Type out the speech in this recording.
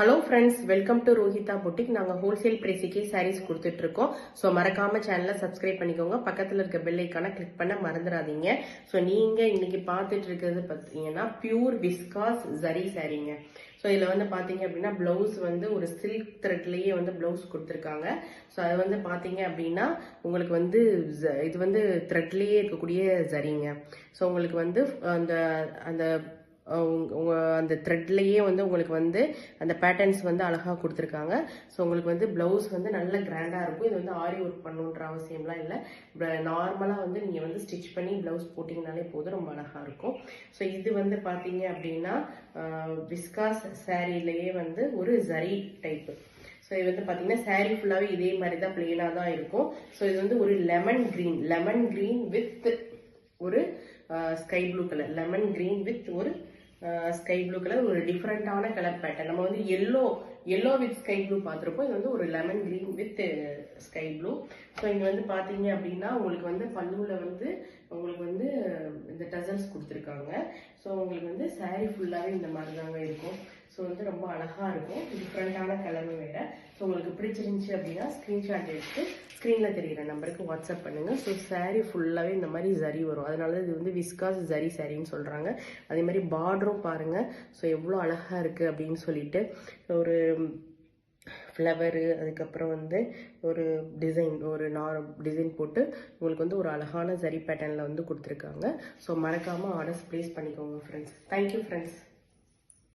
Hello friends, welcome to Rohitha boutique. நாங்கள் wholesale பிரைஸுக்கே saris கொடுத்துட்டு இருக்கோம். ஸோ மறக்காம சேனலை சப்ஸ்கிரைப் பண்ணிக்கோங்க. பக்கத்தில் இருக்க பெல் ஐக்கானை கிளிக் பண்ண மறந்துடாதீங்க. ஸோ நீங்கள் இன்னைக்கு பார்த்துட்டு இருக்கிறது பார்த்தீங்கன்னா பியூர் விஸ்காஸ் ஜரி சாரீங்க. ஸோ இதில் வந்து பார்த்தீங்க அப்படின்னா பிளவுஸ் வந்து ஒரு சில்க் த்ரெட்லேயே வந்து பிளவுஸ் கொடுத்துருக்காங்க. ஸோ அது வந்து பார்த்தீங்க அப்படின்னா உங்களுக்கு வந்து இது வந்து த்ரெட்லேயே இருக்கக்கூடிய ஜரிங்க. ஸோ உங்களுக்கு வந்து அந்த அந்த அந்த த்ரெட்லேயே வந்து உங்களுக்கு வந்து அந்த பேட்டர்ன்ஸ் வந்து அழகாக கொடுத்துருக்காங்க. ஸோ உங்களுக்கு வந்து ப்ளவுஸ் வந்து நல்ல கிராண்டாக இருக்கும். இது வந்து ஆரி ஒர்க் பண்ணணுன்ற அவசியம்லாம் இல்லை. நார்மலாக வந்து நீங்கள் வந்து ஸ்டிச் பண்ணி ப்ளவுஸ் போட்டிங்கனாலே போதும், ரொம்ப அழகாக இருக்கும். ஸோ இது வந்து பார்த்தீங்க அப்படின்னா விஸ்காஸ் சாரீலேயே வந்து ஒரு ஜரி டைப்பு. ஸோ இது வந்து பார்த்தீங்கன்னா சாரீ ஃபுல்லாகவே இதே மாதிரி தான் பிளெயினாக தான் இருக்கும். ஸோ இது வந்து ஒரு லெமன் கிரீன் வித் ஒரு sky blue colour, lemon green with ஒரு ஸ்கை ப்ளூ கலர், ஒரு டிஃப்ரெண்டான கலர் பேட்டர்ன். நம்ம வந்து எல்லோ வித் ஸ்கை ப்ளூ பார்த்துருப்போம். இது வந்து ஒரு lemon green with sky blue. So இங்கே வந்து பார்த்தீங்க அப்படின்னா உங்களுக்கு வந்து பல்லுவில் வந்து உங்களுக்கு வந்து இந்த டசல்ஸ் கொடுத்துருக்காங்க. ஸோ உங்களுக்கு வந்து சாரீ ஃபுல்லாகவே இந்த மாதிரி தாங்க இருக்கும். ஸோ வந்து ரொம்ப அழகாக இருக்கும், டிஃப்ரெண்டான கலரும் வேறு. ஸோ உங்களுக்கு பிடிச்சிருந்துச்சி அப்படின்னா ஸ்க்ரீன்ஷாட் எடுத்து ஸ்க்ரீனில் தெரிகிற நம்பருக்கு வாட்ஸ்அப் பண்ணுங்கள். ஸோ சாரீ ஃபுல்லாகவே இந்த மாதிரி ஜரி வரும். அதனால இது வந்து விஸ்காஸ் ஜரி சாரின்னு சொல்கிறாங்க. அதே மாதிரி பார்டரும் பாருங்கள். ஸோ எவ்வளோ அழகாக இருக்குது அப்படின்னு சொல்லிட்டு ஒரு ஃப்ளவரு, அதுக்கப்புறம் வந்து ஒரு டிசைன் போட்டு உங்களுக்கு வந்து ஒரு அழகான ஜரி பேட்டர்னில் வந்து கொடுத்துருக்காங்க. ஸோ மறக்காமல் ஆர்டர்ஸ் ப்ளேஸ் பண்ணிக்கோங்க ஃப்ரெண்ட்ஸ். Thank you friends.